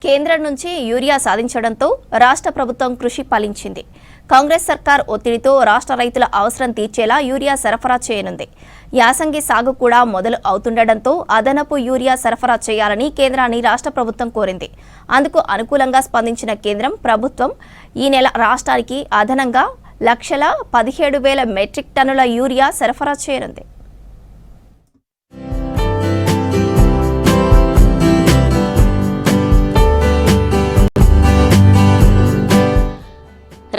కేంద్రం నుంచి యూరియా సాధించడంతో రాష్ట్ర ప్రభుత్వం కృషి ఫలించింది. కాంగ్రెస్ సర్కార్ ఒత్తిడితో రాష్ట్ర రైతుల అవసరం తీర్చేలా యూరియా సరఫరా చేయనుంది. యాసంగి సాగు కూడా మొదలు అవుతుండటంతో అదనపు యూరియా సరఫరా చేయాలని కేంద్రాన్ని రాష్ట్ర ప్రభుత్వం కోరింది. అందుకు అనుకూలంగా స్పందించిన కేంద్రం ప్రభుత్వం ఈ నెల రాష్ట్రానికి అదనంగా 1,17,000 మెట్రిక్ టన్నుల యూరియా సరఫరా చేయనుంది.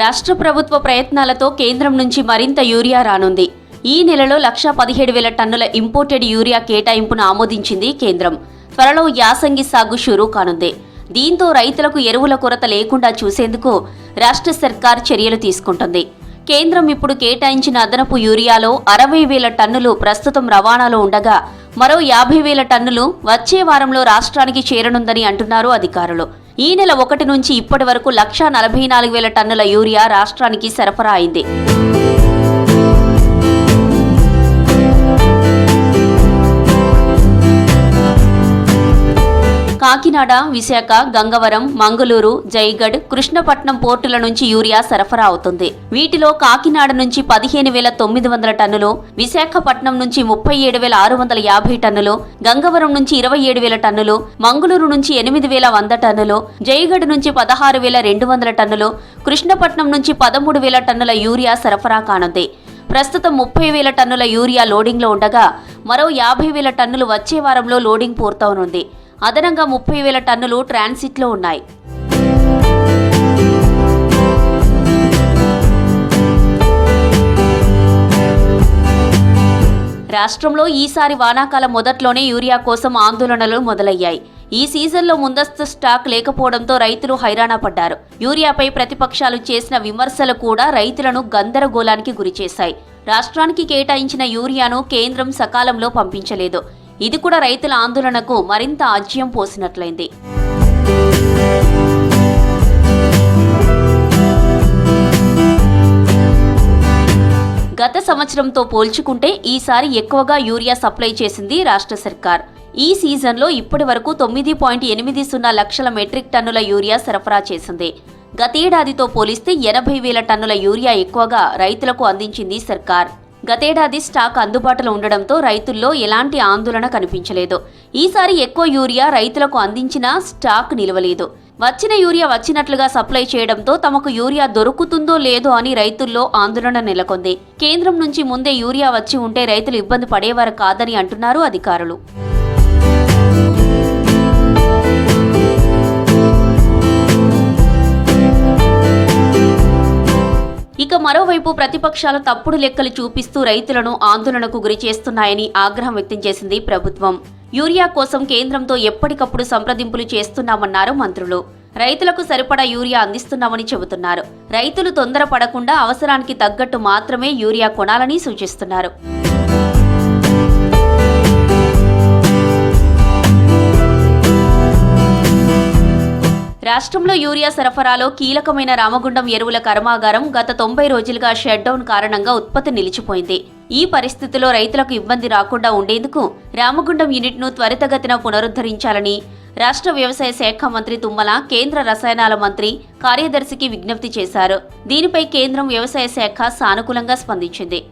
రాష్ట్ర ప్రభుత్వ ప్రయత్నాలతో కేంద్రం నుంచి మరింత యూరియా రానుంది. ఈ నెలలో 1,17,000 టన్నుల ఇంపోర్టెడ్ యూరియా కేటాయింపును ఆమోదించింది కేంద్రం. త్వరలో యాసంగి సాగు షురూ కానుంది. దీంతో రైతులకు ఎరువుల కొరత లేకుండా చూసేందుకు రాష్ట్ర సర్కార్ చర్యలు తీసుకుంటుంది. కేంద్రం ఇప్పుడు కేటాయించిన అదనపు యూరియాలో 60,000 టన్నులు ప్రస్తుతం రవాణాలో ఉండగా మరో 50,000 టన్నులు వచ్చే వారంలో రాష్ట్రానికి చేరనుందని అంటున్నారు అధికారులు. ఈ నెల 1 నుంచి ఇప్పటి వరకు 1,44,000 టన్నుల యూరియా రాష్ట్రానికి సరఫరా అయింది. కాకినాడ, విశాఖ, గంగవరం, మంగళూరు, జైగఢ్, కృష్ణపట్నం పోర్టుల నుంచి యూరియా సరఫరా అవుతుంది. వీటిలో కాకినాడ నుంచి 15,900 టన్నులు, విశాఖపట్నం నుంచి 37,650 టన్నులు, గంగవరం నుంచి 27,000 టన్నులు, మంగళూరు నుంచి 8,100 టన్నులు, జైగఢ్ నుంచి 16,200 టన్నులు, కృష్ణపట్నం నుంచి 13,000 టన్నుల యూరియా సరఫరా కానుంది. ప్రస్తుతం 30,000 టన్నుల యూరియా లోడింగ్లో ఉండగా మరో 50,000 టన్నులు వచ్చే వారంలో లోడింగ్ పూర్తవనుంది. అదనంగా 30,000 టన్నులు ట్రాన్సిట్లో ఉన్నాయి. రాష్ట్రంలో ఈసారి వానాకాలం మొదట్లోనే యూరియా కోసం ఆందోళనలు మొదలయ్యాయి. ఈ సీజన్లో ముందస్తు స్టాక్ లేకపోవడంతో రైతులు హైరాణ పడ్డారు. యూరియాపై ప్రతిపక్షాలు చేసిన విమర్శలు కూడా రైతులను గందరగోళానికి గురిచేశాయి. రాష్ట్రానికి కేటాయించిన యూరియాను కేంద్రం సకాలంలో పంపించలేదు. ఇది కూడా రైతుల ఆందోళనకు మరింత ఆజ్యం పోసినట్లయింది. గత సంవత్సరంతో పోల్చుకుంటే ఈసారి ఎక్కువగా యూరియా సప్లై చేసింది రాష్ట్ర సర్కార్. ఈ సీజన్లో ఇప్పటి వరకు 9.80 లక్షల మెట్రిక్ టన్నుల యూరియా సరఫరా చేసింది. గతేడాదితో పోలిస్తే 80,000 టన్నుల యూరియా ఎక్కువగా రైతులకు అందించింది సర్కార్. గతేడాది స్టాక్ అందుబాటులో ఉండడంతో రైతుల్లో ఎలాంటి ఆందోళన కనిపించలేదు. ఈసారి ఎక్కువ యూరియా రైతులకు అందించినా స్టాక్ నిలవలేదు. వచ్చిన యూరియా వచ్చినట్లుగా సప్లై చేయడంతో తమకు యూరియా దొరుకుతుందో లేదో అని రైతుల్లో ఆందోళన నెలకొంది. కేంద్రం నుంచి ముందే యూరియా వచ్చి ఉంటే రైతులు ఇబ్బంది పడేవారు కాదని అంటున్నారు అధికారులు. ఇక మరోవైపు ప్రతిపక్షాలు తప్పుడు లెక్కలు చూపిస్తూ రైతులను ఆందోళనకు గురి చేస్తున్నాయని ఆగ్రహం వ్యక్తం చేసింది ప్రభుత్వం. యూరియా కోసం కేంద్రంతో ఎప్పటికప్పుడు సంప్రదింపులు చేస్తున్నామన్నారు మంత్రులు. రైతులకు సరిపడా యూరియా అందిస్తున్నామని చెబుతున్నారు. రైతులు తొందరపడకుండా అవసరానికి తగ్గట్టు మాత్రమే యూరియా కొనాలని సూచిస్తున్నారు. రాష్ట్రంలో యూరియా సరఫరాలో కీలకమైన రామగుండం ఎరువుల కర్మాగారం గత 90 రోజులుగా షట్డౌన్ కారణంగా ఉత్పత్తి నిలిచిపోయింది. ఈ పరిస్థితిలో రైతులకు ఇబ్బంది రాకుండా ఉండేందుకు రామగుండం యూనిట్ను త్వరితగతిన పునరుద్ధరించాలని రాష్ట్ర వ్యవసాయ శాఖ మంత్రి తుమ్మల కేంద్ర రసాయనాల మంత్రి కార్యదర్శికి విజ్ఞప్తి చేశారు. దీనిపై కేంద్రం వ్యవసాయ శాఖ సానుకూలంగా స్పందించింది.